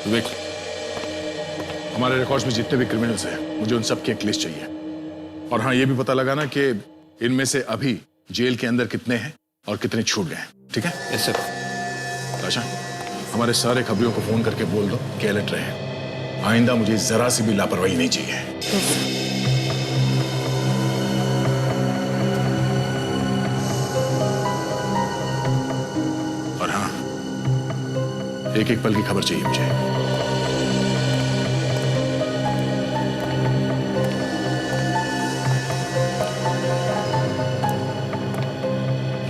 विवेक, हमारे रिकॉर्ड्स में जितने भी क्रिमिनल्स हैं, मुझे उन सब की एक लिस्ट चाहिए। और हाँ, ये भी पता लगाना कि इनमें से अभी जेल के अंदर कितने हैं और कितने छूट गए हैं। ठीक है? Yes sir. अच्छा, हमारे सारे खबरियों को फोन करके बोल दो कि अलर्ट रहे। आइंदा मुझे जरा सी भी लापरवाही नहीं चाहिए। और हाँ, एक एक पल की खबर चाहिए मुझे।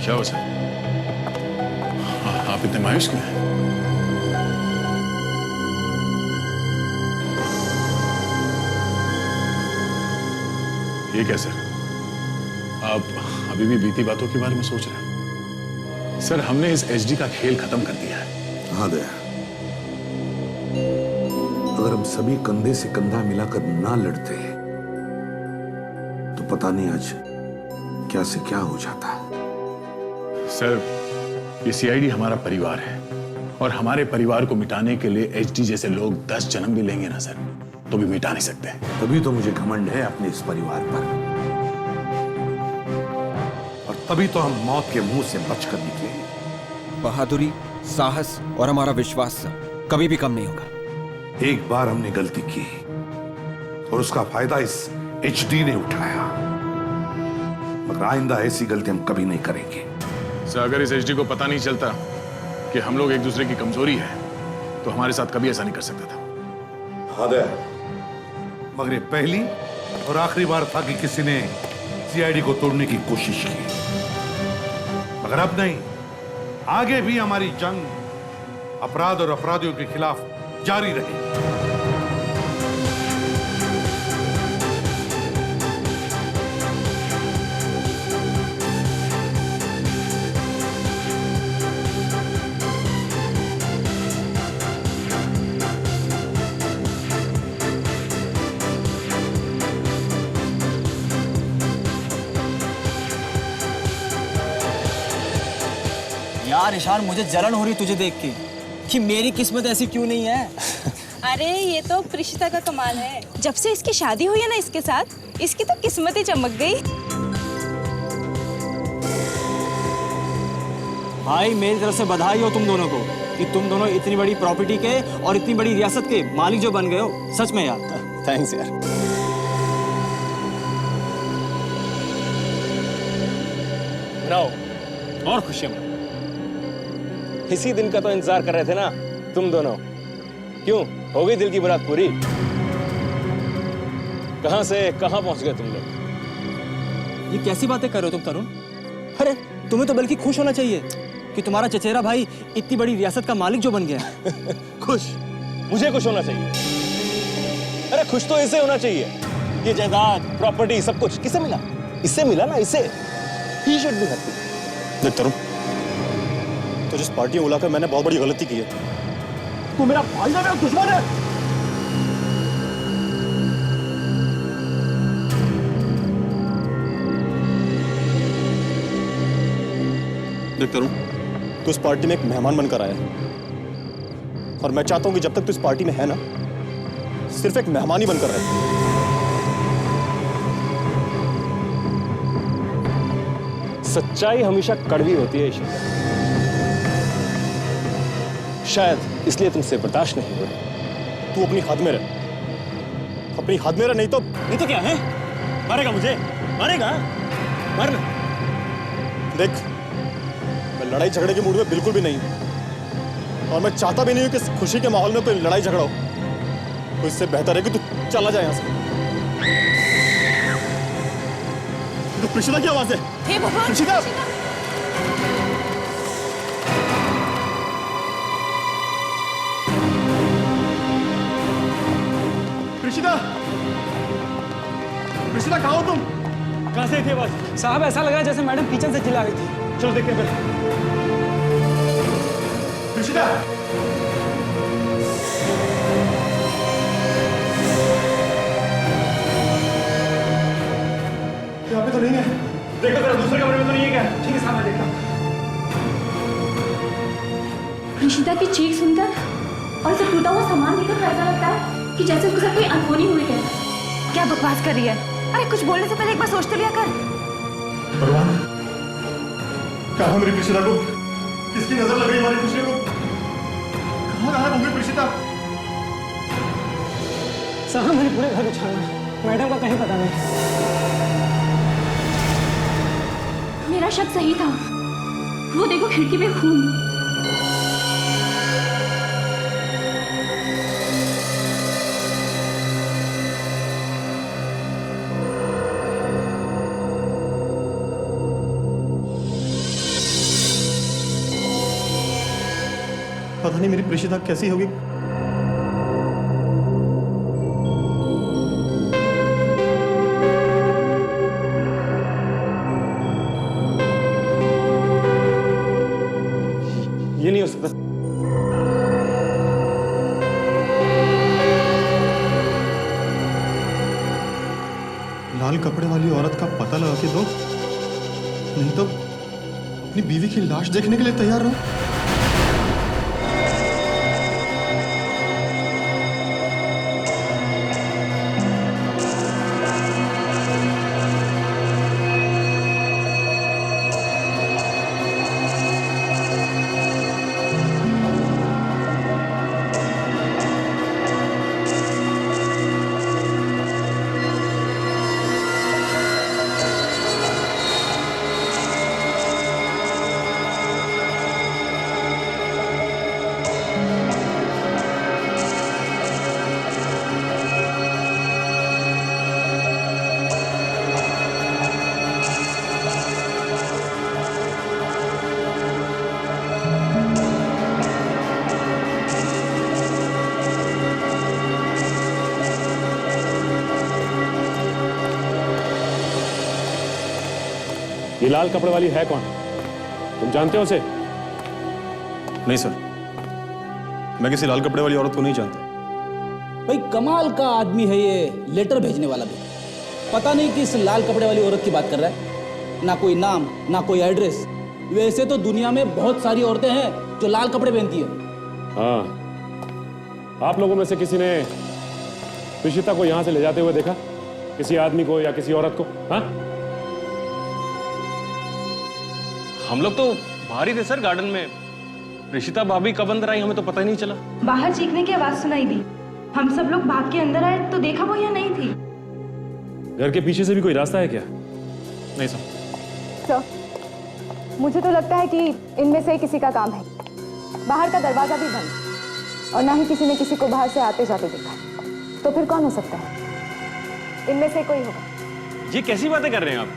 क्या हुआ सर? आप इतने मायूस क्यों हैं? ये क्या सर? आप अभी भी बीती बातों के बारे में सोच रहे हैं? सर, हमने इस एचडी का खेल खत्म कर दिया है। हाँ दया, अगर हम सभी कंधे से कंधा मिलाकर ना लड़ते तो पता नहीं आज क्या से क्या हो जाता। सर, ये सीआईडी हमारा परिवार है और हमारे परिवार को मिटाने के लिए एचडी जैसे लोग 10 जन्म भी लेंगे ना सर, तो भी मिटा नहीं सकते। तभी तो मुझे घमंड है अपने इस परिवार पर, और तभी तो हम मौत के मुंह से बचकर निकले। बहादुरी, साहस और हमारा विश्वास कभी भी कम नहीं होगा। एक बार हमने गलती की और उसका फायदा इस एचडी ने उठाया, मगर आइंदा ऐसी गलती हम कभी नहीं करेंगे। सर, अगर इस एचडी को पता नहीं चलता कि हम लोग एक दूसरे की कमजोरी है, तो हमारे साथ कभी ऐसा नहीं कर सकता था। हाँ दया, मगर ये पहली और आखिरी बार था कि किसी ने सीआईडी को तोड़ने की कोशिश की, मगर अब नहीं। आगे भी हमारी जंग अपराध और अपराधियों के खिलाफ जारी रहेगी। यार ईशान, मुझे जलन हो रही तुझे देख के कि मेरी किस्मत ऐसी क्यों नहीं है। अरे ये तो प्रिशिता का कमाल है। जब से इसकी शादी हुई है ना इसके साथ, इसकी तो किस्मत ही चमक गई। भाई, मेरी तरफ से बधाई हो तुम दोनों को कि तुम दोनों इतनी बड़ी प्रॉपर्टी के और इतनी बड़ी रियासत के मालिक जो बन गए हो। सच में यार, थैंक्स यार। मनाओ और खुशियां मनाओ। इसी दिन का तो इंतजार कर रहे थे ना तुम दोनों। क्यों, हो गई दिल की मुराद पूरी? कहां से कहां पहुंच गए तुम लोग? ये कैसी बातें कर रहे हो तुम तरुण? अरे तुम्हें तो बल्कि खुश होना चाहिए कि तुम्हारा चचेरा भाई इतनी बड़ी रियासत का मालिक जो बन गया। खुश? मुझे खुश होना चाहिए? अरे खुश तो इसे होना चाहिए। ये जायदाद, प्रॉपर्टी, सब कुछ किसे मिला? इससे मिला ना, इसे। He should be happy. देख तरुण, तो जिस पार्टी में बुलाकर मैंने बहुत बड़ी गलती की है। तू मेरा भाई है, मेरा दुश्मन है। देख तरुण, तू इस पार्टी में एक मेहमान बनकर आया है, और मैं चाहता हूं कि जब तक तू इस पार्टी में है ना, सिर्फ एक मेहमान ही बनकर रहे। सच्चाई हमेशा कड़वी होती है ईश्वर। शायद इसलिए तुमसे बर्दाश्त नहीं हो रहा। तू अपनी हद में रह, अपनी हद में रह, नहीं तो क्या है? मारेगा मुझे? मारेगा? मारना। देख, मैं लड़ाई झगड़े के मूड में बिल्कुल भी नहीं हूं, और मैं चाहता भी नहीं हूं कि इस खुशी के माहौल में कोई लड़ाई झगड़ा हो। तो इससे बेहतर है कि तू चला जाए यहां से। तो प्रिशिता की आवाज है। हे भगवान! प्रिशिता! प्रिशिता! प्रिशिता, कहाँ हो तुम? कहां से थी आवाज? साहब, ऐसा लग रहा है जैसे मैडम किचन से चिल्ला रही थी। चलो देखते हैं फिर। प्रिशिता! यहाँ पे तो नहीं है। देखो जरा, दूसरे कमरे में तो नहीं है क्या? ठीक है साहब, मैं देखता हूँ। प्रिशिता की चीख सुनकर और इसे टूटा हुआ सामान देखकर तो ऐसा लगता है कि जैसे उसके साथ कोई अनहोनी हुई है। क्या बकवास कर रही है? अरे कुछ बोलने से पहले एक बार सोच तो लिया कर। भगवान, कहाँ मेरी प्रीशिता को? किसकी नजर लग रही है हमारी प्रीशिता को? कहाँ है मेरी प्रीशिता? साहब मैंने पूरे घर उछाला, मैडम का कहीं पता नहीं। मेरा शक सही था, वो देखो खिड़की पे खून। पता नहीं मेरी प्रीशिता कैसी होगी। ये नहीं हो सकता। लाल कपड़े वाली औरत का पता लगा के दो, नहीं तो अपनी बीवी की लाश देखने के लिए तैयार रहो। ये लाल कपड़े वाली है कौन? तुम जानते हो उसे? नहीं सर, मैं किसी लाल कपड़े वाली औरत को नहीं जानता। भाई कमाल का आदमी है ये, लेटर भेजने वाला भी। पता नहीं किस लाल कपड़े वाली औरत की बात कर रहा है। ना कोई नाम, ना कोई एड्रेस। वैसे तो दुनिया में बहुत सारी औरतें हैं जो लाल कपड़े पहनती है। हाँ, आप लोगों में से किसी ने प्रीशिता को यहां से ले जाते हुए देखा? किसी आदमी को या किसी औरत को? हाँ? हम लोग तो बाहर ही थे सर, गार्डन में। प्रीशिता भाभी कब अंदर आई हमें तो पता ही नहीं चला। बाहर चीखने की आवाज सुनाई दी, हम सब लोग भाग के अंदर आए तो देखा वो यहाँ नहीं थी। घर के पीछे से भी कोई रास्ता है क्या? नहीं सर। सर, मुझे तो लगता है कि इनमें से किसी का काम है। बाहर का दरवाजा भी बंद और ना ही किसी ने किसी को बाहर से आते जाते देखा। तो फिर कौन हो सकता है? इनमें से कोई होगा। ये कैसी बातें कर रहे हैं आप?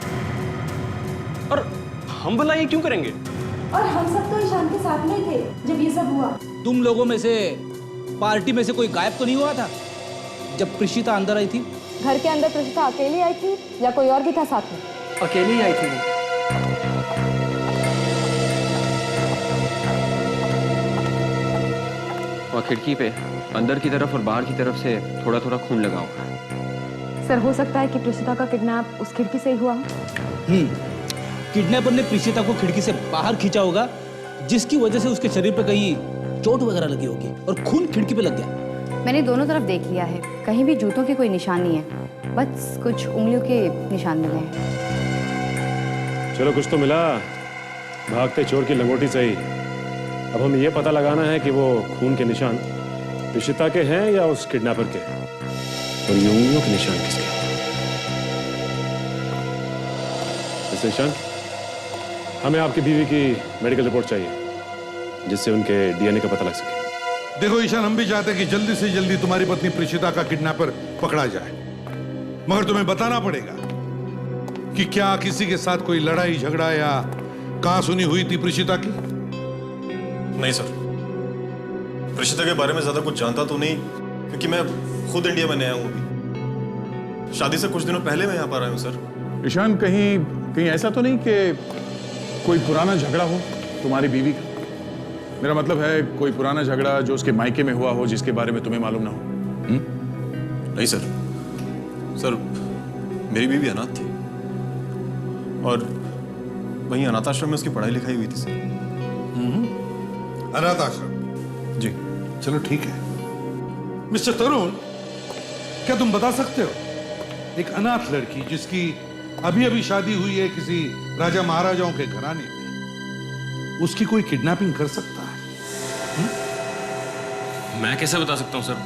और हम भला ये क्यों करेंगे? और हम सब तो ईशान के साथ में थे जब ये सब हुआ। तुम लोगों में से पार्टी में से कोई गायब तो नहीं हुआ था जब प्रीशिता अंदर आई थी? घर के अंदर प्रीशिता अकेली आई थी या कोई और भी था साथ में? अकेली ही आई थी वो। और खिड़की पे अंदर की तरफ और बाहर की तरफ से थोड़ा थोड़ा खून लगा हुआ। सर, हो सकता है कि प्रीशिता का किडनैप उस खिड़की से ही हुआ हो। किडनैपर ने प्रीशिता को खिड़की से बाहर खींचा होगा, जिसकी वजह से उसके शरीर पे कहीं चोट वगैरह लगी होगी और खून खिड़की पे लग गया। मैंने दोनों तरफ देख लिया है, कहीं भी जूतों की कोई निशान नहीं है, बस कुछ उंगलियों के निशान मिले हैं। चलो कुछ तो मिला, भागते चोर की लंगोटी सही। अब हमें यह पता लगाना है कि वो खून के निशान प्रीशिता के हैं या उस किडनैपर के, और ये उंगलियों के निशान किसके? मिस्टर ईशान, हमें आपकी बीवी की मेडिकल रिपोर्ट चाहिए जिससे उनके डीएनए का पता लग सके। देखो ईशान, हम भी चाहते हैं कि जल्दी से जल्दी तुम्हारी पत्नी प्रीशिता का किडनैपर पकड़ा जाए, मगर तुम्हें बताना पड़ेगा कि क्या किसी के साथ कोई लड़ाई झगड़ा या कहासुनी हुई थी प्रीशिता की? नहीं सर, प्रीशिता के बारे में ज्यादा कुछ जानता तो नहीं, क्योंकि मैं खुद इंडिया में नया हूं अभी। शादी से कुछ दिनों पहले मैं यहाँ पर आया हूँ सर। ईशान, कहीं ऐसा तो नहीं कि कोई पुराना झगड़ा हो तुम्हारी बीवी का? मेरा मतलब है कोई पुराना झगड़ा जो उसके मायके में हुआ हो, जिसके बारे में तुम्हें मालूम ना हो। नहीं सर, सर मेरी बीवी अनाथ थी और वहीं अनाथ आश्रम में उसकी पढ़ाई लिखाई हुई थी सर। अनाथ आश्रम? जी। चलो ठीक है। मिस्टर तरुण, क्या तुम बता सकते हो एक अनाथ लड़की जिसकी अभी अभी शादी हुई है किसी राजा महाराजाओं के घराने में, उसकी कोई किडनैपिंग कर सकता है? मैं कैसे बता सकता हूँ सर,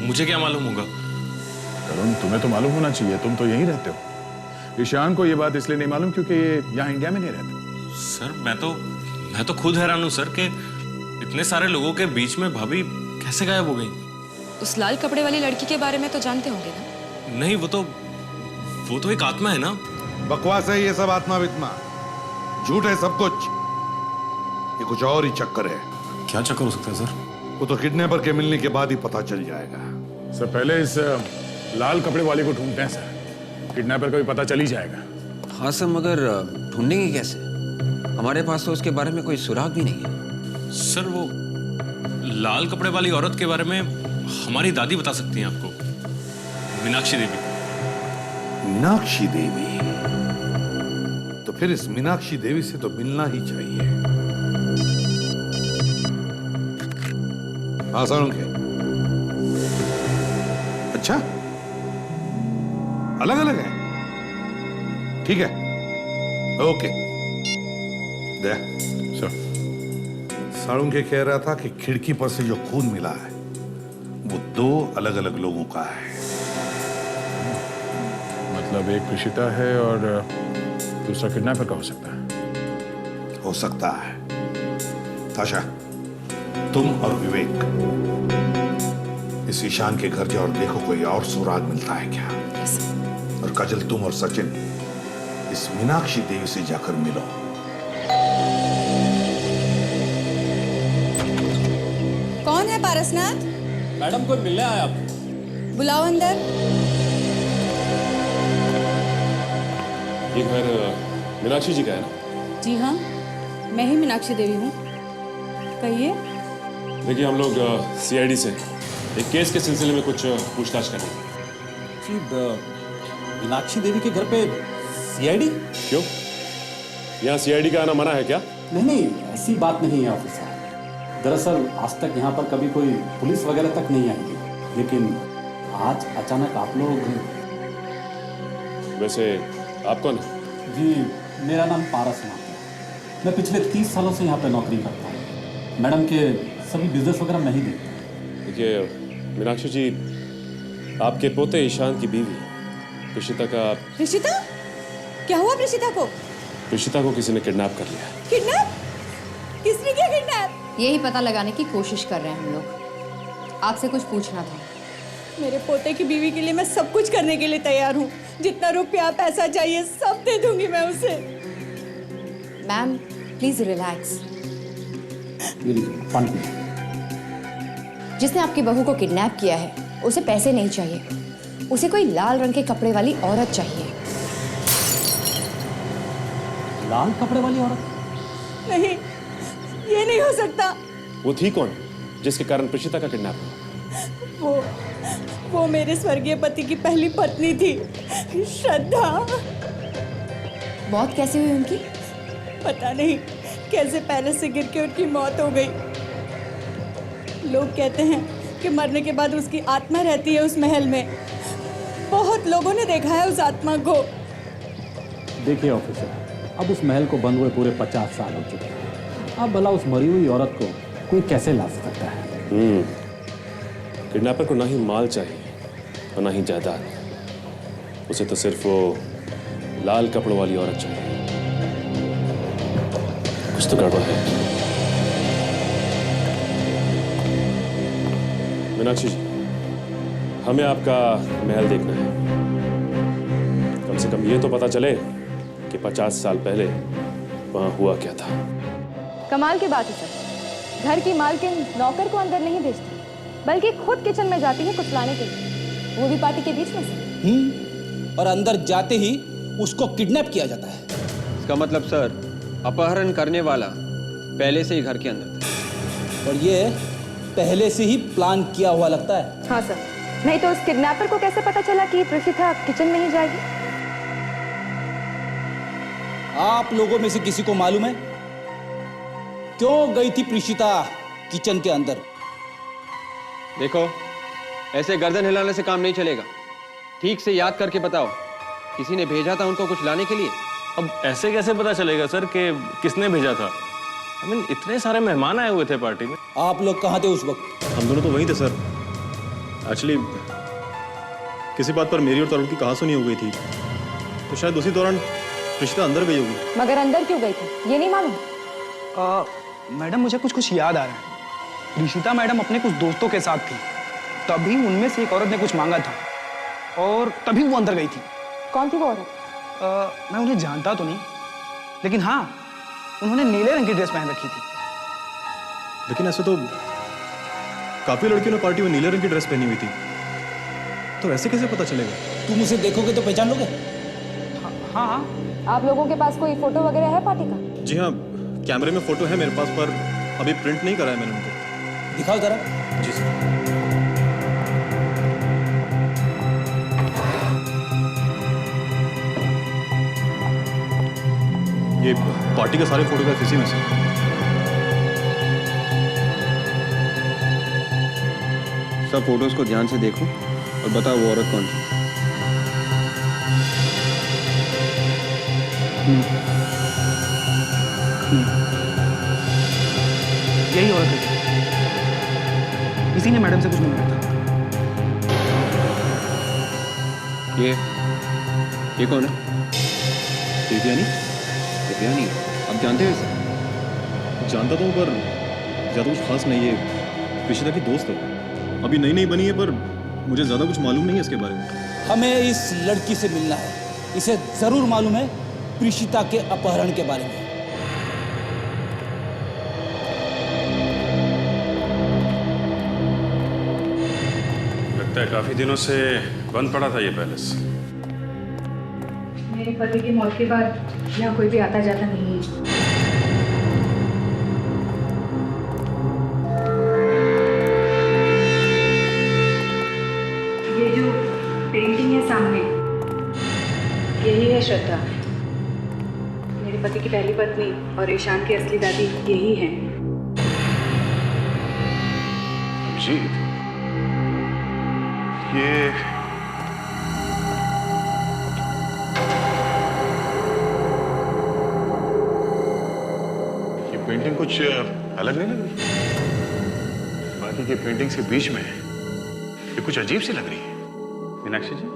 मुझे क्या मालूम होगा? तरुण, तुम्हें तो मालूम होना चाहिए, तुम तो यहीं रहते हो। ईशान को ये बात इसलिए नहीं मालूम क्योंकि ये यहाँ इंडिया में नहीं रहते। सर मैं तो खुद हैरान हूँ सर कि इतने सारे लोगों के बीच में भाभी कैसे गायब हो गई। उस लाल कपड़े वाली लड़की के बारे में तो जानते होंगे ना? नहीं, वो तो एक आत्मा है ना। बकवास है ये सब, आत्मा वित्मा झूठ है सब कुछ। ये कुछ और ही चक्कर है। क्या चक्कर हो सकता है सर? वो तो किडनैपर के मिलने के बाद ही पता चल जाएगा। सर पहले इस लाल कपड़े वाले को ढूंढते हैं सर, किडनैपर का भी पता चल ही जाएगा। हाँ सर, मगर ढूंढेंगे कैसे? हमारे पास तो उसके बारे में कोई सुराग भी नहीं है। सर वो लाल कपड़े वाली औरत के बारे में हमारी दादी बता सकती हैं आपको, मीनाक्षी देवी। मीनाक्षी देवी? तो फिर इस मीनाक्षी देवी से तो मिलना ही चाहिए। हाँ सारुण के, अच्छा अलग अलग है, ठीक है, ओके। दे सर, सारुण के कह रहा था कि खिड़की पर से जो खून मिला है वो 2 अलग अलग लोगों का है। मतलब एक प्रीशिता है और दूसरा किडनैपर का हो सकता है। हो सकता है। ताशा, तुम और विवेक इस ईशान के घर जाओ और देखो कोई और सुराग मिलता है क्या। और काजल, तुम और सचिन इस मीनाक्षी देवी से जाकर मिलो। कौन है पारसनाथ? मैडम कोई मिलने आया आपको। बुलाओ अंदर। ये घर मीनाक्षी जी का है ना? जी हाँ, मैं ही मीनाक्षी देवी हूँ। कहिए। देखिए, हम लोग सीआईडी से एक केस के सिलसिले में कुछ पूछताछ कर रहे हैं। जी, मीनाक्षी देवी के घर पे सीआईडी? क्यों, यहाँ सीआईडी का आना मना है क्या? नहीं, ऐसी बात नहीं है ऑफिसर। दरअसल आज तक यहाँ पर कभी कोई पुलिस वगैरह तक नहीं आई है, लेकिन आज अचानक आप लोग। वैसे आप कौन है? जी, मेरा नाम पारसनाथ है। मैं पिछले 30 सालों से यहाँ पे नौकरी करता हूँ। मैडम के सभी बिजनेस वगैरह मैं ही देखता हूँ। देखिए मीनाक्षी जी, आपके पोते ईशान की बीवी प्रीशिता का। प्रीशिता? क्या हुआ प्रीशिता को? प्रीशिता को किसी ने किडनैप कर लिया। किडनैप? किसने किया किडनैप? यही पता लगाने की कोशिश कर रहे हैं हम लोग। आपसे कुछ पूछना था। मेरे पोते की बीवी के लिए मैं सब कुछ करने के लिए तैयार हूँ। जितना रुपया पैसा चाहिए सब दे दूंगी मैं उसे। Ma'am please relax. जिसने आपकी बहू को किडनैप किया है उसे पैसे नहीं चाहिए, उसे कोई लाल रंग के कपड़े वाली औरत चाहिए। लाल कपड़े वाली औरत? नहीं, ये नहीं हो सकता। वो थी कौन जिसके कारण प्रीशिता का किडनैप हुआ? वो मेरे स्वर्गीय पति की पहली पत्नी थी, श्रद्धा। मौत कैसे हुई उनकी? पता नहीं कैसे पैलेस से गिर के उनकी मौत हो गई। लोग कहते हैं कि मरने के बाद उसकी आत्मा रहती है उस महल में। बहुत लोगों ने देखा है उस आत्मा को। देखिए ऑफिसर, अब उस महल को बंद हुए पूरे 50 साल हो चुके हैं। अब भला उस मरी हुई औरत को कोई कैसे ला सकता है? किडनैपर को ना ही माल चाहिए और ना ही जायदाद, उसे तो सिर्फ वो लाल कपड़ों वाली औरत चाहिए। कुछ तो गड़बड़ है। मीनाक्षी जी, हमें आपका महल देखना है। कम से कम ये तो पता चले कि 50 साल पहले वहां हुआ क्या था। कमाल की बात है सर, घर की मालकिन नौकर को अंदर नहीं भेजती बल्कि खुद किचन में जाती है कुछ लाने के लिए, वो भी पार्टी के बीच में से। और अंदर जाते ही उसको किडनैप किया जाता है। इसका मतलब सर, अपहरण करने वाला पहले से ही घर के अंदर था। और ये पहले से ही प्लान किया हुआ लगता है। हाँ सर, नहीं तो उस किडनैपर को कैसे पता चला कि प्रीशिता किचन में ही जाएगी? आप लोगों में से किसी को मालूम है क्यों गई थी प्रीशिता किचन के अंदर? देखो, ऐसे गर्दन हिलाने से काम नहीं चलेगा। ठीक से याद करके बताओ, किसी ने भेजा था उनको कुछ लाने के लिए? अब ऐसे कैसे पता चलेगा सर कि किसने भेजा था? I mean, इतने सारे मेहमान आए हुए थे पार्टी में। आप लोग कहाँ थे उस वक्त? हम दोनों तो वहीं थे सर। एक्चुअली किसी बात पर मेरी और तरुण की कहासुनी हो गई थी, तो शायद उसी दौरान प्रीशिता अंदर गई होगी। मगर अंदर क्यों गई थी ये नहीं मालूम? मैडम मुझे कुछ याद आ रहा है। प्रीशिता मैडम अपने कुछ दोस्तों के साथ थी, तभी उनमें से एक औरत ने कुछ मांगा था और तभी वो अंदर गई थी। कौन थी वो औरत? मैं उन्हें जानता तो नहीं, लेकिन हाँ, उन्होंने नीले रंग की ड्रेस पहन रखी थी। लेकिन ऐसे तो काफी लड़कियों ने पार्टी में नीले रंग की ड्रेस पहनी हुई थी, तो ऐसे कैसे पता चलेगा? तुम उसे देखोगे तो पहचान लोगे? हाँ। आप लोगों के पास कोई फोटो वगैरह है पार्टी का? जी हाँ, कैमरे में फोटो है मेरे पास, पर अभी प्रिंट नहीं करा है मैंने उनको। दिखाओ जरा। जी सर। ये पार्टी के सारे फोटोग्राफ इसी में से। सब फोटोज को ध्यान से देखो और बताओ वो औरत कौन थी। यही औरत है, इसी ने मैडम से कुछ मांगा था। ये कौन है? देवयानी। देवयानी? आप जानते हो इसे? जानता तो हूँ, पर ज्यादा कुछ खास नहीं है। प्रीशिता की दोस्त है, अभी नई नई बनी है, पर मुझे ज्यादा कुछ मालूम नहीं है इसके बारे में। हमें इस लड़की से मिलना है। इसे जरूर मालूम है प्रीशिता के अपहरण के बारे में। लगता है काफी दिनों से बंद पड़ा था ये पैलेस। मेरे पति की मौत के बाद यहाँ कोई भी आता जाता नहीं है। ये जो पेंटिंग है सामने, यही है श्रद्धा। मेरे पति की पहली पत्नी और ईशान की असली दादी यही है। अभिजीत, ये पेंटिंग कुछ अलग नहीं लग रही? बाकी की पेंटिंग्स के बीच में ये कुछ अजीब सी लग रही है। मीनाक्षी जी,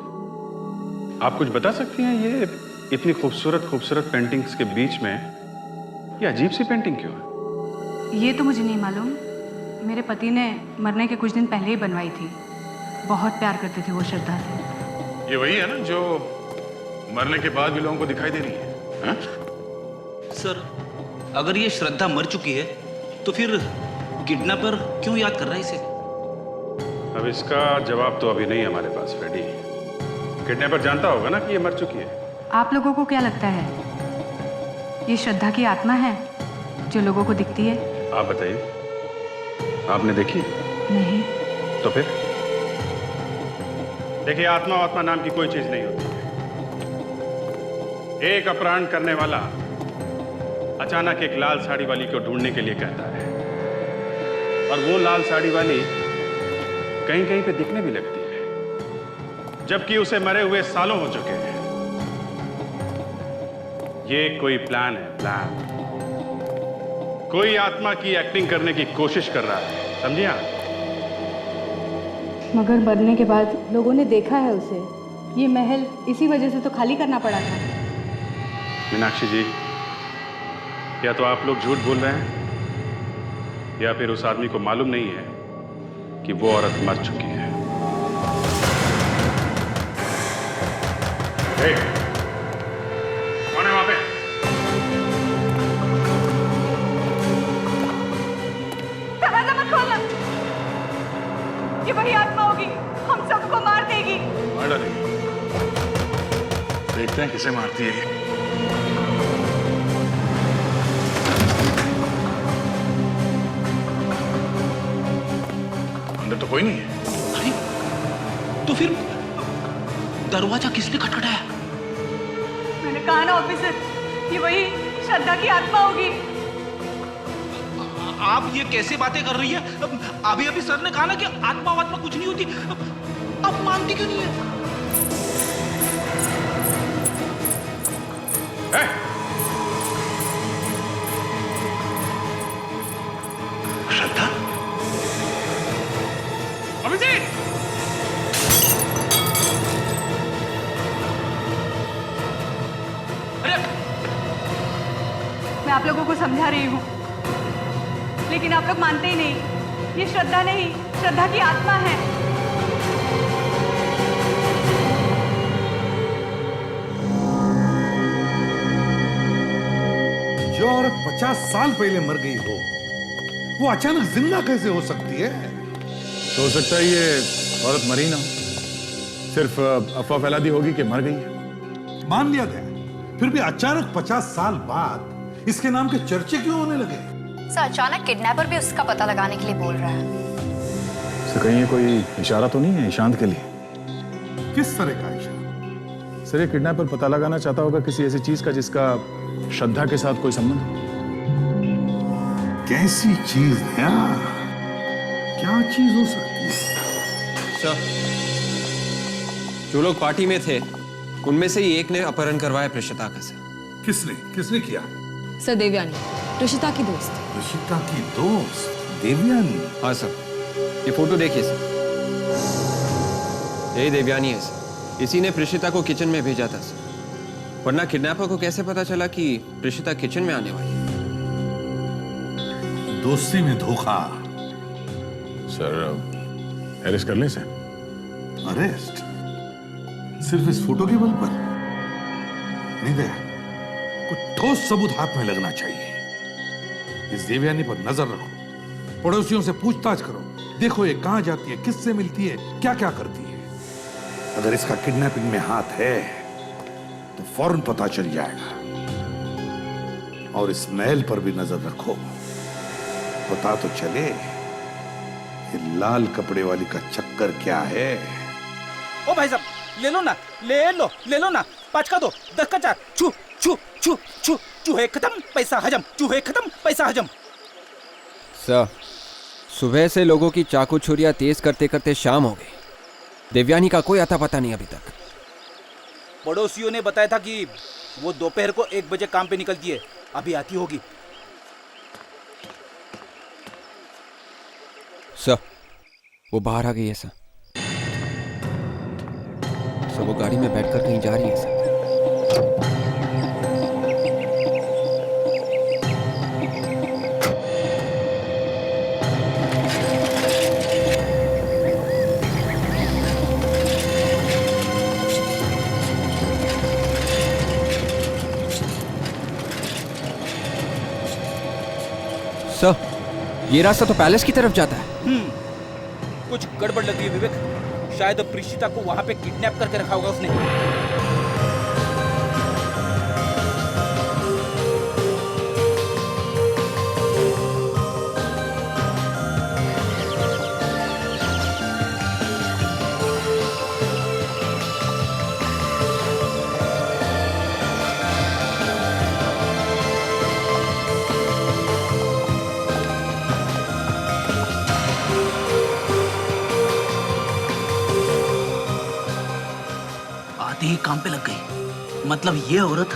आप कुछ बता सकती हैं ये इतनी खूबसूरत खूबसूरत पेंटिंग्स के बीच में ये अजीब सी पेंटिंग क्यों है? ये तो मुझे नहीं मालूम। मेरे पति ने मरने के कुछ दिन पहले ही बनवाई थी। बहुत प्यार करते थे वो श्रद्धा से। ये वही है ना जो मरने के बाद भी लोगों को दिखाई दे रही है? हा? सर, अगर ये श्रद्धा मर चुकी है तो फिर किडनैपर क्यों याद कर रहा है इसे? अब इसका जवाब तो अभी नहीं हमारे पास, फ्रेडी। किडनैपर जानता होगा ना कि ये मर चुकी है। आप लोगों को क्या लगता है ये श्रद्धा की आत्मा है जो लोगों को दिखती है? आप बताइए, आपने देखी? नहीं। तो फिर? देखिए, आत्मा नाम की कोई चीज नहीं होती है। एक अपहरण करने वाला अचानक एक लाल साड़ी वाली को ढूंढने के लिए कहता है, और वो लाल साड़ी वाली कहीं कहीं पे दिखने भी लगती है, जबकि उसे मरे हुए सालों हो चुके हैं। ये कोई प्लान है, प्लान। कोई आत्मा की एक्टिंग करने की कोशिश कर रहा है, समझिए आप? मगर मरने के बाद लोगों ने देखा है उसे। ये महल इसी वजह से तो खाली करना पड़ा था। मीनाक्षी जी, या तो आप लोग झूठ बोल रहे हैं, या फिर उस आदमी को मालूम नहीं है कि वो औरत मर चुकी है। कौन है वहां पे? दरवाजा मत खोलना। ये वही आत्मा होगी, हम सबको मार देगी। मार डालेगी। देखते हैं किसे मारती है। अंदर तो कोई नहीं है। अरे, तो फिर दरवाजा किसने खटखटाया? मैंने कहा ना ऑफिसर, ये वही श्रद्धा की आत्मा होगी। आप ये कैसे बातें कर रही है? अभी अभी सर ने कहा ना कि आत्मा वात्मा कुछ नहीं होती। अब मानती क्यों नहीं है? श्रद्धा, अभिजीत! मैं आप लोगों को समझा रही हूँ, लेकिन आप लोग मानते ही नहीं। ये श्रद्धा नहीं, श्रद्धा की आत्मा है। जो औरत 50 साल पहले मर गई हो, वो अचानक जिंदा कैसे हो सकती है? तो हो सकता है ये औरत मरी ना हो, सिर्फ अफवाह फैला दी होगी कि मर गई है। मान लिया गया, फिर भी अचानक 50 साल बाद इसके नाम के चर्चे क्यों होने लगे? सर अचानक किडनैपर भी उसका पता लगाने के लिए बोल रहा है। सर कहीं ये कोई इशारा तो नहीं है ईशांत के लिए? किस तरह का इशारा? सर ये किडनैपर पता लगाना चाहता होगा किसी ऐसी चीज का जिसका श्रद्धा के साथ कोई संबंध हो। कैसी चीज है? क्या चीज हो सकती है? सर, जो लोग पार्टी में थे उनमें से ही एक ने अपहरण करवाया प्रेषिता का। सर किसने किया? सर देवयानी, प्रेषिता की दोस्त। प्रेषिता की दोस्त देवयानी? हाँ सर, ये फोटो देखिए सर, यही देवयानी है सर। इसी ने प्रेषिता को किचन में भेजा था सर, वरना किडनैपर को कैसे पता चला कि प्रेषिता किचन में आने वाली है? दोस्ती में धोखा। सर अरेस्ट कर लें सर? अरेस्ट? सिर्फ इस फोटो के बल पर नहीं दया, कुछ ठोस सबूत हाथ में लगना चाहिए। इस देवयानी पर नजर रखो, पड़ोसियों से पूछताछ करो, देखो ये कहां जाती है, किससे मिलती है, क्या क्या करती है। अगर इसका किडनैपिंग में हाथ है तो फौरन पता चल जाएगा। और इस महल पर भी नजर रखो, पता तो चले ये लाल कपड़े वाली का चक्कर क्या है। ओ भाई साहब, ले लो ना, ले लो ना, 5 का 2, 10 का 4। छू छू छू छू, चूहे खत्म पैसा हजम, चूहे खत्म पैसा हजम। सर, सुबह से लोगों की चाकू छुरियां तेज करते करते शाम हो गई। देवयानी का कोई अता पता नहीं अभी तक। पड़ोसियों ने बताया था कि वो दोपहर को 1 बजे काम पे निकलती है, अभी आती होगी। सर, वो बाहर आ गई है सर। वो गाड़ी में बैठकर कहीं जा रही है सर। सर, ये रास्ता तो पैलेस की तरफ जाता है। कुछ गड़बड़ लग रही है विवेक, शायद प्रीशिता को वहां पे किडनैप करके रखा होगा उसने। ही काम पे लग गई, मतलब ये औरत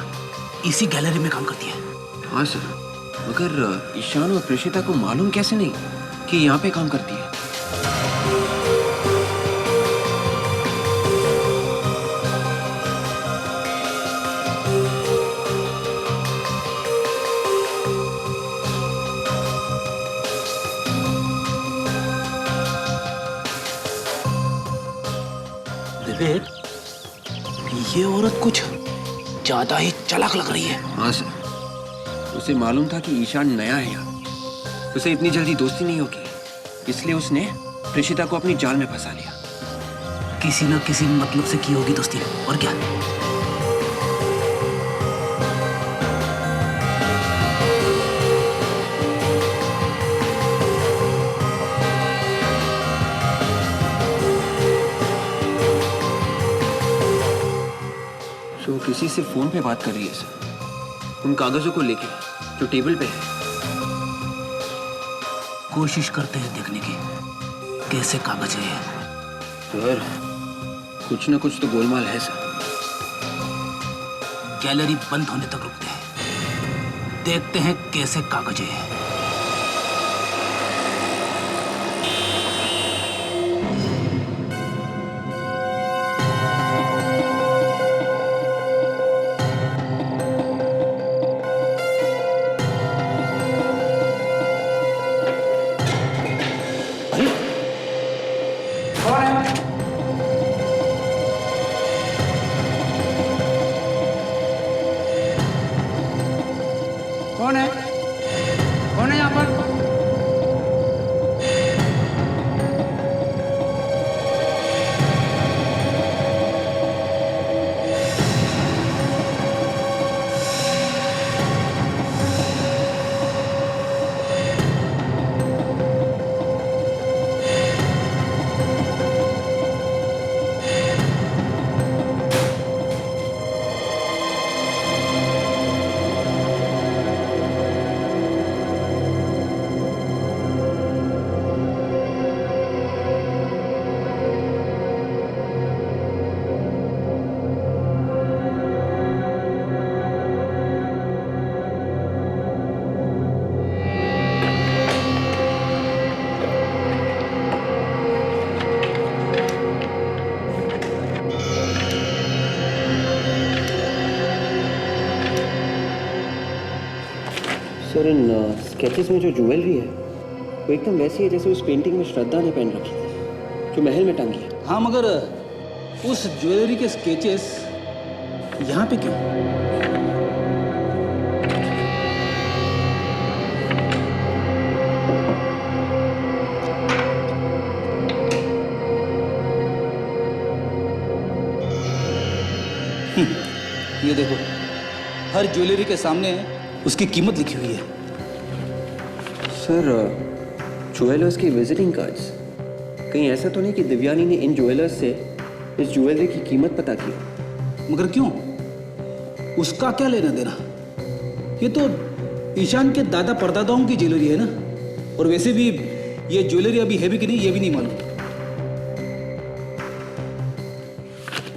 इसी गैलरी में काम करती है। हाँ सर, मगर ईशान और प्रेषिता को मालूम कैसे नहीं कि यहाँ पे काम करती है? विवेक, ये औरत कुछ ज्यादा ही चालाक लग रही है। हाँ सर, उसे मालूम था कि ईशान नया है यहाँ, उसे इतनी जल्दी दोस्ती नहीं होगी, इसलिए उसने प्रेषिता को अपनी जाल में फंसा लिया। किसी न किसी मतलब से की होगी दोस्ती, और क्या। तो किसी से फोन पे बात कर रही है सर, उन कागजों को लेके जो टेबल पे है। कोशिश करते हैं देखने की कैसे कागज है ये। सर कुछ ना कुछ तो गोलमाल है सर। गैलरी बंद होने तक रुकते हैं, देखते हैं कैसे कागज है। कौन है? कौन है यहाँ पर? सर इन स्केचेस में जो ज्वेलरी है वो एकदम वैसी है जैसे उस पेंटिंग में श्रद्धा ने पहन रखी थी जो महल में टांगी है। हाँ, मगर उस ज्वेलरी के स्केचेस यहाँ पे क्यों? ये देखो, हर ज्वेलरी के सामने उसकी कीमत लिखी हुई है। सर ज्वेलर्स की विजिटिंग कार्ड्स, कहीं ऐसा तो नहीं कि दिव्यानी ने इन ज्वेलर्स से इस ज्वेलरी की कीमत पता की? मगर क्यों? उसका क्या लेना देना? ये तो ईशान के दादा परदादाओं की ज्वेलरी है ना। और वैसे भी ये ज्वेलरी अभी है भी कि नहीं ये भी नहीं मालूम।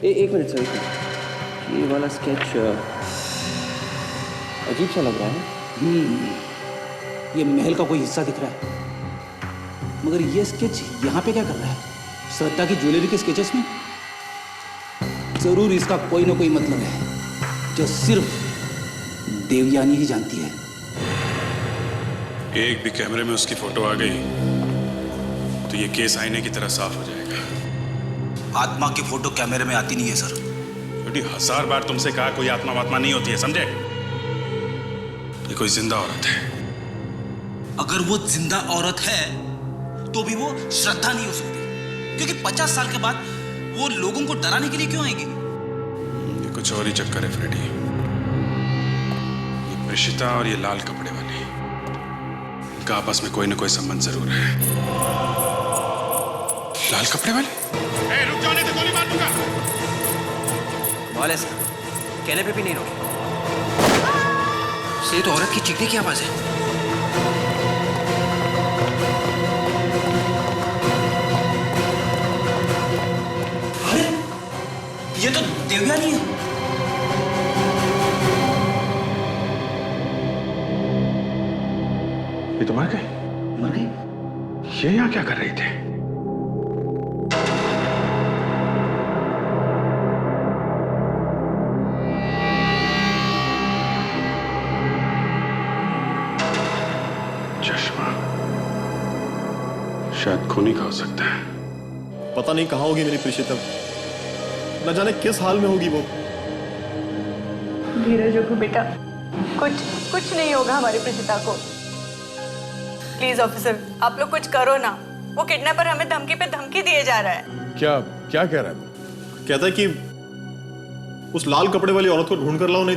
एक मिनट सर, ये वाला स्केच अजीब सा लग रहा है। ये महल का कोई हिस्सा दिख रहा है, मगर ये स्केच यहाँ पे क्या कर रहा है? श्रद्धा की ज्वेलरी के स्केचेस में जरूर इसका कोई ना कोई मतलब है जो सिर्फ देवयानी ही जानती है। एक भी कैमरे में उसकी फोटो आ गई तो ये केस आईने की तरह साफ हो जाएगा। आत्मा की फोटो कैमरे में आती नहीं है सर। बेटी 1000 बार तुमसे कहा कोई आत्मा वात्मा नहीं होती है, समझे? ये कोई जिंदा औरत है। अगर वो जिंदा औरत है तो भी वो श्रद्धा नहीं हो सकती, क्योंकि 50 साल के बाद वो लोगों को डराने के लिए क्यों आएगी? ये कुछ और ही चक्कर है फ्रेडी। ये प्रेषिता और ये लाल कपड़े वाली, इनका आपस में कोई ना कोई संबंध जरूर है। लाल कपड़े वाले? रुक जाओ नहीं तो गोली मार दूंगा। वाले सर, कहने पे भी नहीं रोके। ये तो औरत की चीखने की आवाज है। अरे ये तो देवयानी है। ये तो मर गए। मर गई? ये यहाँ क्या कर रही थे? चश्मा शायद खूनी का हो सकता है। पता नहीं कहाँ होगी मेरी प्रीशिता, न जाने किस हाल में होगी वो। धीरज रखो बेटा, कुछ नहीं होगा हमारी प्रीशिता को। प्लीज ऑफिसर, आप लोग कुछ करो ना। वो किडनैपर हमें धमकी पे धमकी दिए जा रहा है। क्या क्या कह रहा है? कहता है कि उस लाल कपड़े वाली औरत को ढूंढ कर लाओ, नहीं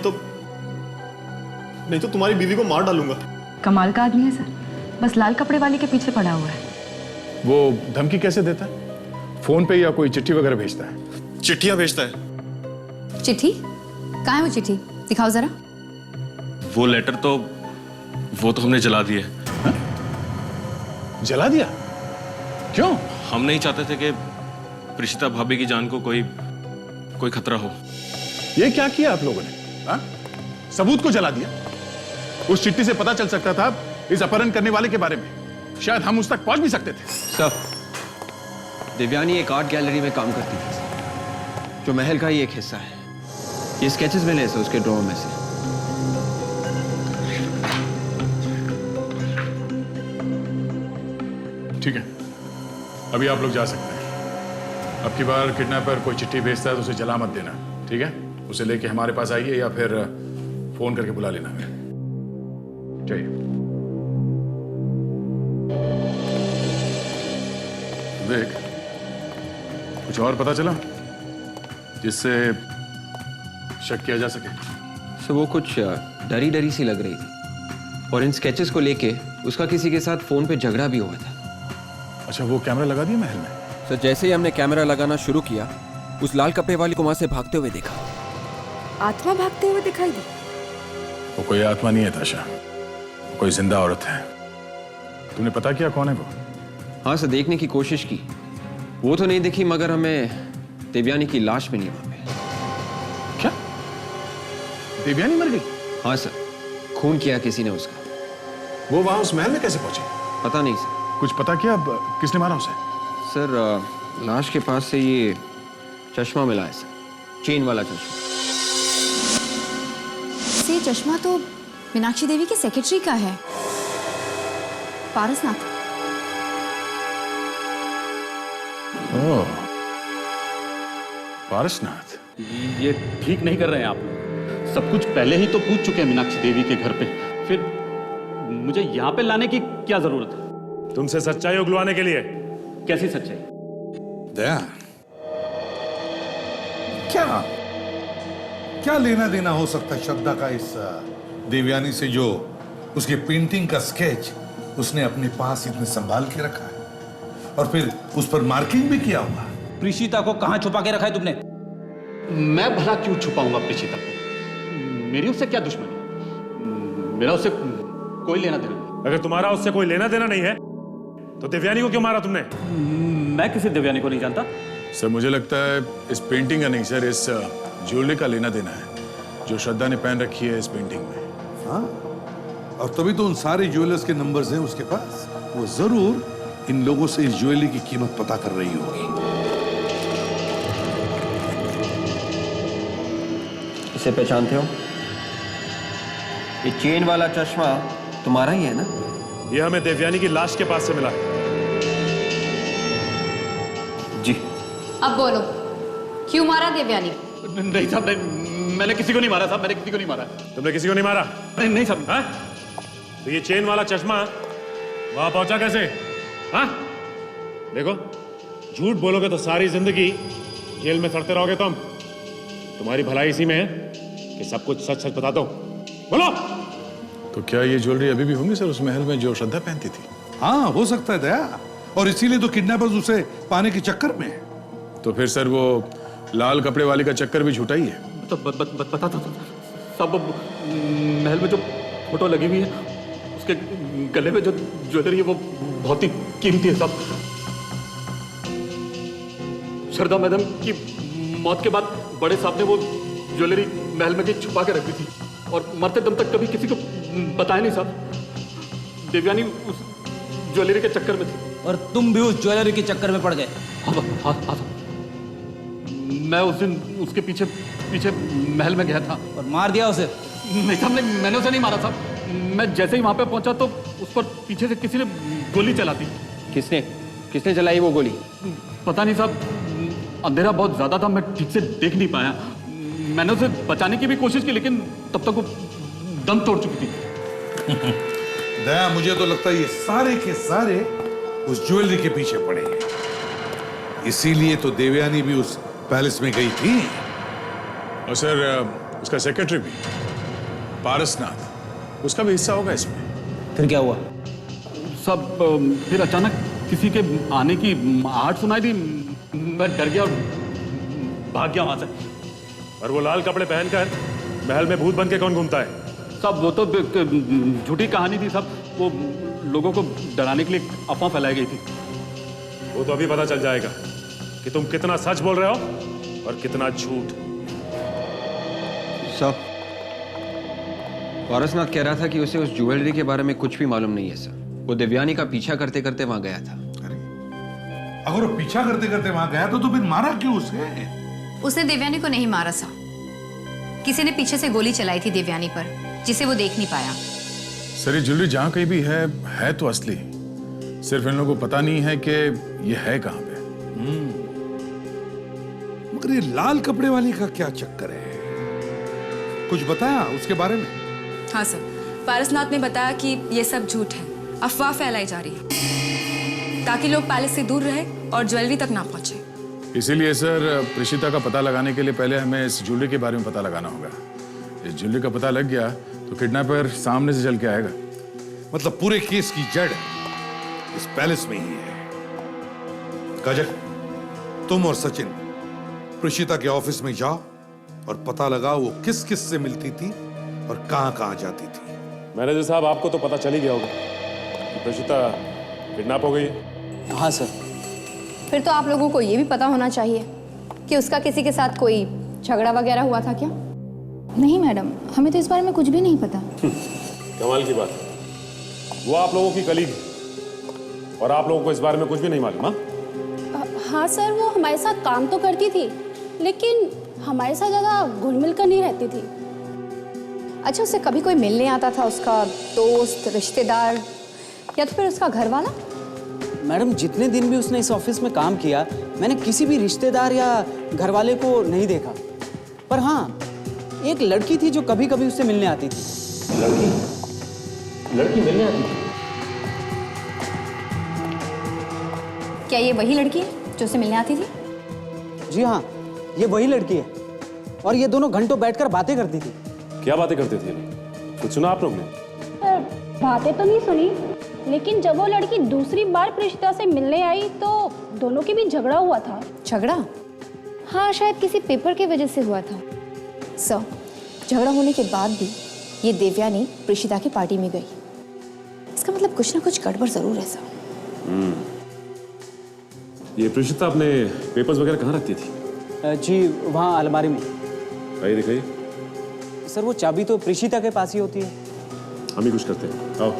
तो तुम्हारी बीवी को मार डालूंगा। कमाल का आदमी है सर, बस लाल कपड़े वाले के पीछे पड़ा हुआ है। वो धमकी कैसे देता है? फोन पे या कोई चिट्ठी वगैरह भेजता है? चिट्ठियां भेजता है। चिट्ठी? कहाँ है वो चिट्ठी? दिखाओ जरा। वो लेटर तो हमने जला दिए। जला दिया? क्यों? हम नहीं चाहते थे कि प्रिशिता भाभी की जान को कोई खतरा हो। ये क्या किया आप लोगों ने? हा? सबूत को जला दिया। उस चिट्ठी से पता चल सकता था इस अपहरण करने वाले के बारे में। शायद हम उस तक पहुंच भी सकते थे। सर, देवयानी एक आर्ट गैलरी में काम करती थी जो महल का ही एक हिस्सा है। ये स्केचेस मिले से उसके ड्रॉवर में से। ठीक है, अभी आप लोग जा सकते हैं। अब की बार किडनैपर कोई चिट्ठी भेजता है तो उसे जला मत देना, ठीक है? उसे लेके हमारे पास आइए या फिर फोन करके बुला लेना। चलिए। देख, कुछ और पता चला जिससे शक किया जा सके? सो वो कुछ डरी डरी सी लग रही थी और इन स्केचेस को लेके उसका किसी के साथ फोन पे झगड़ा भी हुआ था। अच्छा, वो कैमरा लगा दिया महल में? सर, जैसे ही हमने कैमरा लगाना शुरू किया, उस लाल कपड़े वाली को वहां से भागते हुए देखा। आत्मा भागते हुए दिखाई दी? वो कोई आत्मा नहीं है ताशा, वो कोई जिंदा औरत है। तुमने पता किया कौन है वो? हाँ सर, देखने की कोशिश की। वो तो नहीं दिखी, मगर हमें देवयानी की लाश मिली वहां पे। क्या? देवयानी मर गई? हाँ सर, खून किया किसी ने उसका। वो वहां उस महल में कैसे पहुंचे? पता नहीं सर। कुछ पता किया अब किसने मारा उसे? सर, लाश के पास से ये चश्मा मिला है सर, चेन वाला चश्मा। ये चश्मा तो मीनाक्षी देवी की सेक्रेटरी का है, पारसनाथ। ओह, पारसनाथ। ये ठीक नहीं कर रहे हैं आप लोग। सब कुछ पहले ही तो पूछ चुके हैं मीनाक्षी देवी के घर पे, फिर मुझे यहाँ पे लाने की क्या जरूरत है? तुमसे सच्चाई उगलवाने के लिए। कैसी सच्चाई? दया, क्या लेना देना हो सकता है श्रद्धा का इस देवयानी से जो उसकी पेंटिंग का स्केच उसने अपने पास इतने संभाल के रखा है और फिर उस पर मार्किंग भी किया हुआ? प्रीशिता को कहां छुपा के रखा है तुमने? मैं भला क्यों छुपाऊंगा प्रीशिता को? मेरी उससे क्या दुश्मनी? मेरा उससे कोई लेना देना नहीं। अगर तुम्हारा उससे कोई लेना देना नहीं है तो देवयानी को क्यों मारा तुमने? मैं किसी देवयानी को नहीं जानता। सर, मुझे लगता है इस पेंटिंग का नहीं सर, इस ज्वेलरी का लेना देना है जो श्रद्धा ने पहन रखी है इस पेंटिंग में। हाँ, और तभी तो उन सारे ज्वेलर्स के नंबर्स हैं उसके पास। वो जरूर इन लोगों से इस ज्वेलरी की कीमत पता कर रही होगी। इसे पहचानते हो? ये चेन वाला चश्मा तुम्हारा ही है ना? ये हमें देवयानी की लाश के पास से मिला है। जी। अब बोलो, क्यों मारा देवयानी? नहीं साहब, नहीं, मैंने किसी को नहीं मारा साहब, मैंने किसी को नहीं मारा। तुमने किसी को नहीं मारा? नहीं साहब। हाँ? तो ये चेन वाला चश्मा वहां पहुंचा कैसे? हाँ? देखो, झूठ बोलोगे तो सारी जिंदगी जेल में सड़ते रहोगे तुम। तुम्हारी भलाई इसी में है कि सब कुछ सच सच बता दो। बोलो। तो क्या ये ज्वेलरी अभी भी होंगी सर उस महल में जो श्रद्धा पहनती थी? हाँ, हो सकता है दया, और इसीलिए तो किडनैपर्स उसे पाने के चक्कर में है। तो फिर सर वो लाल कपड़े वाले का चक्कर भी झूठा ही है? तो बता था सब। महल में जो फोटो लगी हुई है उसके गले में जो ज्वेलरी है वो बहुत ही कीमती है सब। श्रद्धा मैडम की मौत के बाद बड़े साहब ने वो ज्वेलरी महल में छुपा के रख दी थी और मरते दम तक कभी किसी को बताया नहीं साहब। देवयानी उस ज्वेलरी के चक्कर में थी। और तुम भी उस ज्वेलरी के चक्कर में पड़ गए? हाँ। मैं उस दिन उसके पीछे महल में गया था। और मार दिया उसे? नहीं साहब, मैंने उसे नहीं मारा साहब। मैं जैसे ही वहां पे पहुंचा तो उस पर पीछे से किसी ने गोली चला दी। किसने चलाई वो गोली? पता नहीं साहब, अंधेरा बहुत ज्यादा था, मैं ठीक से देख नहीं पाया। मैंने उसे बचाने की भी कोशिश की लेकिन तब तक वो दम तोड़ चुकी थी। दया, मुझे तो लगता है ये सारे के सारे उस ज्वेलरी के पीछे पड़े हैं। इसीलिए तो देवयानी भी उस पैलेस में गई थी। और सर उसका सेक्रेटरी भी पारसनाथ, उसका भी हिस्सा होगा इसमें। फिर क्या हुआ? सब फिर अचानक किसी के आने की आहट सुनाई दी। मैं डर गया और भाग गया वहां से। और वो लाल कपड़े पहनकर महल में भूत बन के कौन घूमता है? सब वो तो झूठी कहानी थी सब। वो लोगों को डराने के लिए अफवाह फैलाई गई थी। वो तो अभी पता चल जाएगा कि तुम कितना सच बोल रहे हो और कितना झूठ। सर, पारसनाथ कह रहा था कि उसे उस ज्वेलरी के बारे में कुछ भी मालूम नहीं है सर। वो दिव्यानी का पीछा करते करते वहां गया था। अगर वो पीछा करते करते वहां गया तो फिर मारा क्यों उसे? उसने देवयानी को नहीं मारा सर। किसी ने पीछे से गोली चलाई थी देवयानी पर, जिसे वो देख नहीं पाया। सर ये ज्वेलरी जहां कहीं भी है तो असली, सिर्फ इन लोगों को पता नहीं है कि ये है कहां पे। मगर ये लाल कपड़े वाली का क्या चक्कर है? कुछ बताया उसके बारे में? हाँ सर, पारसनाथ ने बताया कि ये सब झूठ है, अफवाह फैलाई जा रही है ताकि लोग पैलेस से दूर रहे और ज्वेलरी तक ना पहुंचे। इसीलिए सर प्रेषिता का पता लगाने के लिए पहले हमें इस ज्वेलरी के बारे में पता लगाना होगा। इस ज्वेलरी का पता लग गया तो किडनैपर सामने से चल के आएगा। मतलब पूरे केस की जड़ इस पैलेस में ही है। काजल, तुम और सचिन प्रेषिता के ऑफिस में जाओ और पता लगाओ वो किस किस से मिलती थी और कहां कहां जाती थी। मैनेजर साहब, आपको तो पता चल ही गया होगा कि प्रेषिता किडनैप हो गई है। हाँ सर। फिर तो आप लोगों को ये भी पता होना चाहिए कि उसका किसी के साथ कोई झगड़ा वगैरह हुआ था क्या? नहीं मैडम, हमें तो इस बारे में कुछ भी नहीं पता। कमाल की बात है। वो आप लोगों की कलीग है और आप लोगों को इस बारे में कुछ भी नहीं मालूम? हाँ सर, वो हमारे साथ काम तो करती थी लेकिन हमारे साथ ज़्यादा घुल मिल कर नहीं रहती थी। अच्छा, उससे कभी कोई मिलने आता था? उसका दोस्त, रिश्तेदार या तो फिर उसका घर वाला? मैडम, जितने दिन भी उसने इस ऑफिस में काम किया, मैंने किसी भी रिश्तेदार या घर वाले को नहीं देखा। पर हाँ, एक लड़की थी जो कभी कभी उससे मिलने आती थी। लड़की मिलने आती थी? क्या ये वही लड़की है जो उससे मिलने आती थी? जी हाँ, ये वही लड़की है और ये दोनों घंटों बैठकर बातें करती थी। क्या बातें करते थे? कुछ सुना आप लोग ने? बातें तो नहीं सुनी, लेकिन जब वो लड़की दूसरी बार प्रेषिता से मिलने आई तो दोनों के बीच झगड़ा हुआ था। झगड़ा? हाँ, शायद किसी पेपर की वजह से हुआ था। सर, झगड़ा होने के बाद भी ये देवयानी प्रेषिता की पार्टी में गई। इसका मतलब कुछ ना कुछ गड़बड़ जरूर है सर। ये प्रेषिता अपने पेपर्स वगैरह कहाँ रखती थी? जी, वहाँ अलमारी में। भाई दिखाइए। सर, वो चाबी तो प्रेषिता के पास ही होती है। हम ही कुछ करते हैं, आओ।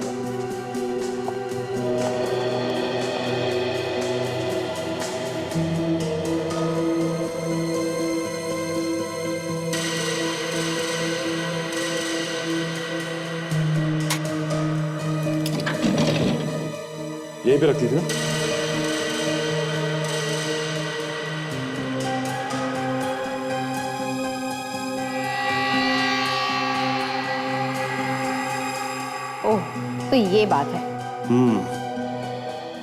यहीं पे रखती थी ना? ओह, तो ये बात है।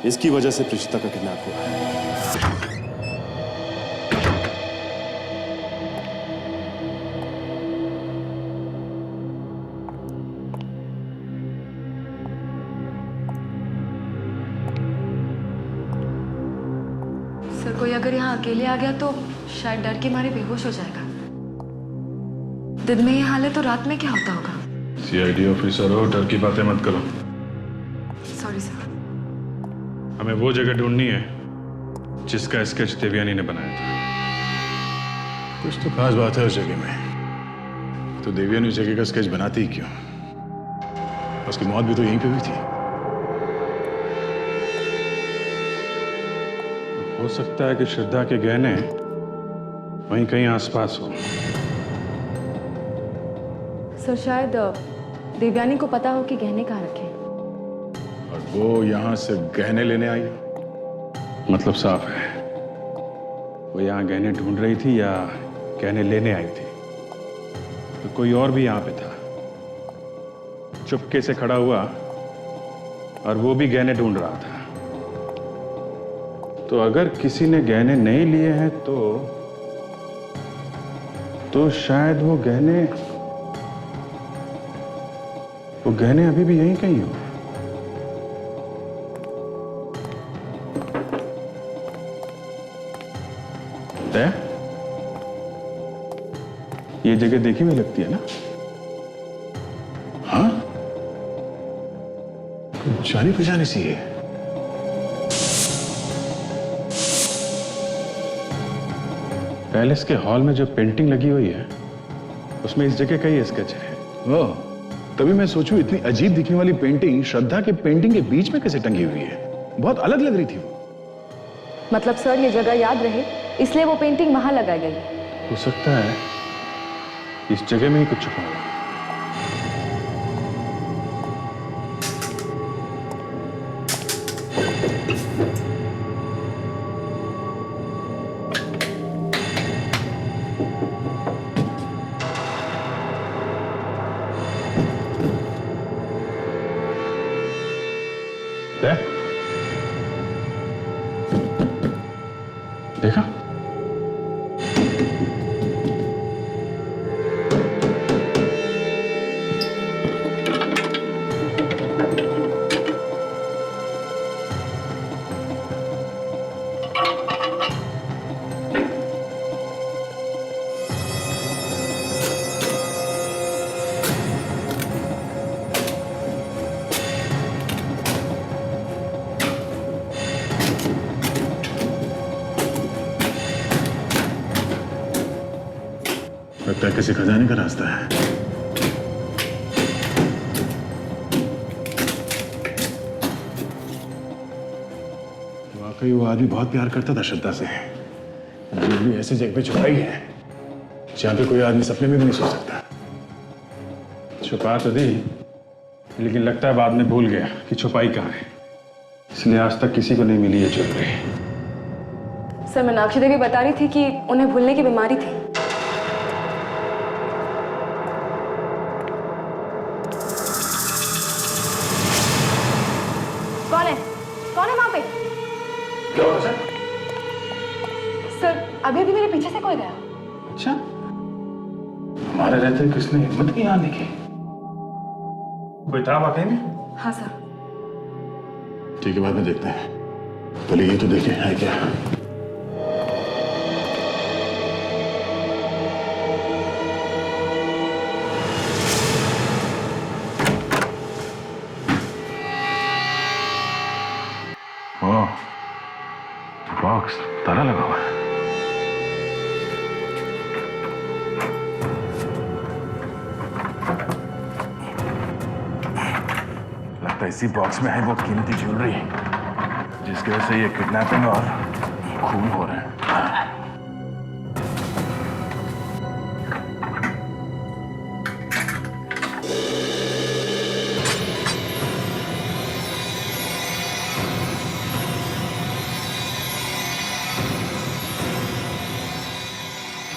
इसकी वजह से प्रेषिता का किडनैप हुआ है। सर, कोई अगर यहाँ अकेले आ गया तो शायद डर के मारे बेहोश हो जाएगा। दिन में ये हाल है तो रात में क्या होता होगा? सीआईडी ऑफिसर हो, डर की बातें मत करो। Sorry sir. हमें वो जगह ढूंढनी है जिसका स्केच देवयानी ने बनाया था। कुछ तो खास बात है उस जगह में। तो देवयानी उस जगह का स्केच बनाती ही क्यों? उसकी मौत भी तो यहीं पे हुई थी। हो सकता है कि श्रद्धा के गहने वहीं कहीं आसपास हो। सर, शायद देवयानी को पता हो कि गहने कहाँ रखे। और वो यहाँ से गहने लेने आई? मतलब साफ है, वो यहाँ गहने ढूंढ रही थी या गहने लेने आई थी। तो कोई और भी यहाँ पे था, चुपके से खड़ा हुआ और वो भी गहने ढूंढ रहा था। तो अगर किसी ने गहने नहीं लिए हैं तो शायद वो गहने अभी भी यहीं कहीं हो। ये जगह देखी हुई लगती है ना? हाँ, जानी पहचानी सी है। पैलेस के हॉल में जो पेंटिंग लगी हुई है उसमें इस जगह का ही स्केच है। वो तभी मैं सोचूं इतनी अजीब दिखने वाली पेंटिंग श्रद्धा के पेंटिंग के बीच में कैसे टंगी हुई है। बहुत अलग लग रही थी वो। मतलब सर ये जगह याद रहे इसलिए वो पेंटिंग वहां लगाई गई। हो सकता है इस जगह में ही कुछ छुपा हुआ। देखा? लगता है किसी खजाने का रास्ता है। वाकई वो आदमी बहुत प्यार करता था श्रद्धा से। ज्वेलरी ऐसी जगह पे छुपाई है जहां पे कोई आदमी सपने में भी नहीं सोच सकता। छुपा तो दी, लेकिन लगता है बाद में भूल गया कि छुपाई कहाँ है, इसलिए आज तक किसी को नहीं मिली है ज्वेलरी। सर मीनाक्षी देवी बता रही थी कि उन्हें भूलने की बीमारी थी। कौन है वहां पे? क्या हुआ सर? सर अभी अभी मेरे पीछे से कोई गया। अच्छा, हमारे रहते किसने हिम्मत की आने की? कोई था वाकई में? हाँ सर। ठीक है, बाद में देखते हैं, पहले ये तो देखें है क्या। बॉक्स ताला लगा हुआ है। लगता है इसी बॉक्स में है वो कीमती ज्वेलरी जिसकी वजह से ये किडनैपिंग और खून हो रहा है।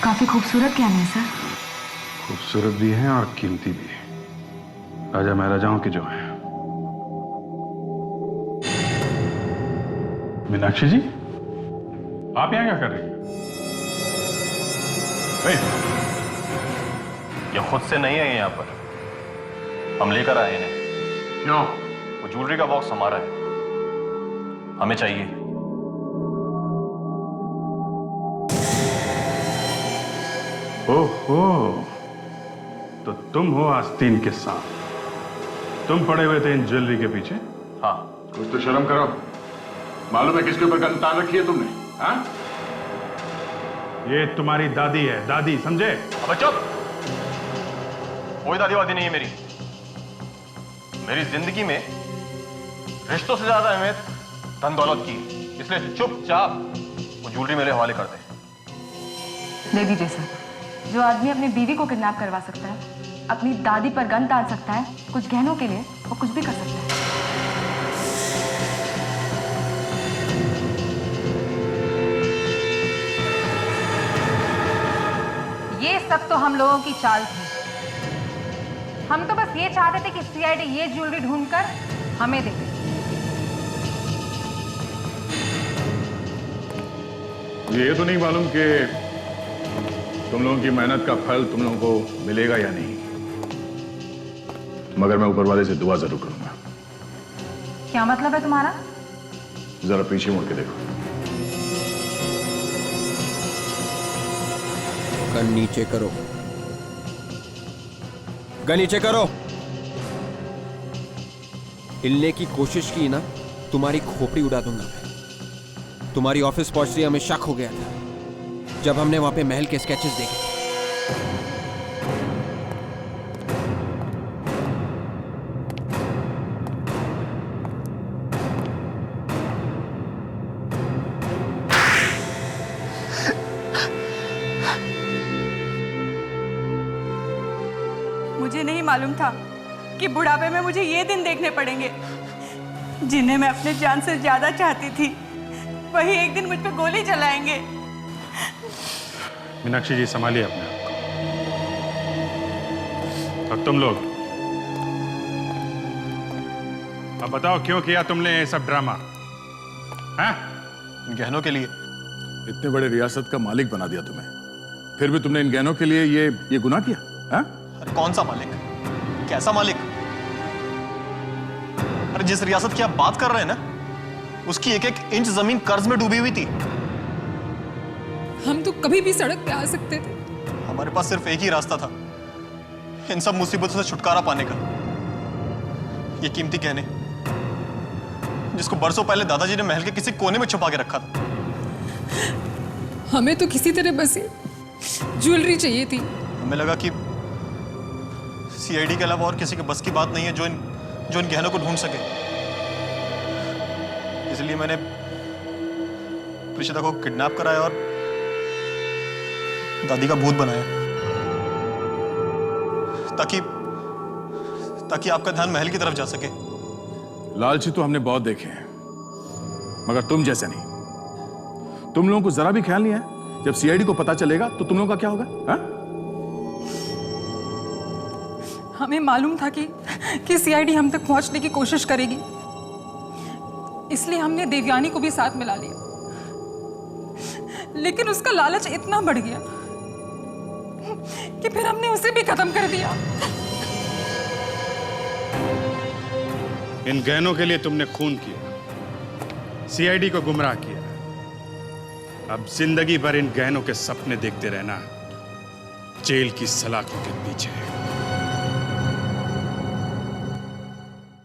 काफी खूबसूरत गहने हैं सर। खूबसूरत भी हैं और कीमती भी हैं। राजा महाराजाओं के जो हैं। मीनाक्षी जी, आप यहाँ क्या कर रही हैं? ये खुद से नहीं है यहाँ पर, हम लेकर आए इन्हें। क्यों? वो ज्वेलरी का बॉक्स हमारा है, हमें चाहिए। ओहो, तो तुम हो आस्तीन के साथ। तुम पड़े हुए थे इन ज्वेलरी के पीछे? हाँ। कुछ तो शर्म करो। मालूम है किसके ऊपर गन तान रखी है तुमने? हाँ? ये तुम्हारी दादी है, दादी, समझे? अब चुप। कोई दादी वादी नहीं है मेरी। मेरी जिंदगी में रिश्तों से ज्यादा अहमियत धन दौलत की, इसलिए चुपचाप वो ज्वेलरी मेरे हवाले कर दे। दे दीजिए सर। जो आदमी अपनी बीवी को किडनैप करवा सकता है, अपनी दादी पर गन तान सकता है, कुछ गहनों के लिए वो कुछ भी कर सकता है। ये सब तो हम लोगों की चाल थी। हम तो बस ये चाहते थे कि सीआईडी ये ज्वेलरी ढूंढकर हमें दे दे। ये तो नहीं मालूम कि तुम लोगों की मेहनत का फल तुम लोगों को मिलेगा या नहीं, मगर मैं ऊपर वाले से दुआ जरूर करूंगा। क्या मतलब है तुम्हारा? जरा पीछे मुड़ के देखो। गन नीचे करो, गन नीचे करो। हिलने की कोशिश की ना, तुम्हारी खोपड़ी उड़ा दूंगा मैं। तुम्हारी ऑफिस पहुंचते हमें शक हो गया था जब हमने वहां पे महल के स्केचेस देखे। मुझे नहीं मालूम था कि बुढ़ापे में मुझे ये दिन देखने पड़ेंगे। जिन्हें मैं अपने जान से ज्यादा चाहती थी, वही एक दिन मुझ पे गोली चलाएंगे। मीनाक्षी जी, संभालिए अपने आप को। और तुम लोग अब बताओ, क्यों किया तुमने ये सब ड्रामा? हैं? गहनों के लिए। इतने बड़े रियासत का मालिक बना दिया तुम्हें, फिर भी तुमने इन गहनों के लिए ये गुनाह किया? हैं? अरे कौन सा मालिक? कैसा मालिक? अरे जिस रियासत की आप बात कर रहे हैं ना, उसकी एक एक इंच जमीन कर्ज में डूबी हुई थी। हम तो कभी भी सड़क पे आ सकते थे। हमारे पास सिर्फ एक ही रास्ता था इन सब मुसीबतों से छुटकारा पाने का। ये कीमती गहने जिसको बरसों पहले दादाजी ने महल के किसी कोने में छुपा के रखा था। हमें तो किसी तरह बस ज्वेलरी चाहिए थी। हमें लगा कि सीआईडी के अलावा और किसी के बस की बात नहीं है जो इन गहनों को ढूंढ सके। इसलिए मैंने प्रीशिता को किडनैप कराया और दादी का भूत बनाया, ताकि आपका ध्यान महल की तरफ जा सके। लालची तो हमने बहुत देखे हैं, मगर तुम जैसे नहीं। तुम लोगों को जरा भी ख्याल नहीं है जब सीआईडी को पता चलेगा तो तुम लोगों का क्या होगा? हा? हमें मालूम था कि सीआईडी हम तक पहुंचने की कोशिश करेगी, इसलिए हमने देवयानी को भी साथ मिला लिया। लेकिन उसका लालच इतना बढ़ गया कि फिर हमने उसे भी खत्म कर दिया। इन गहनों के लिए तुमने खून किया, सीआईडी को गुमराह किया। अब जिंदगी भर इन गहनों के सपने देखते रहना, जेल की सलाखों के पीछे।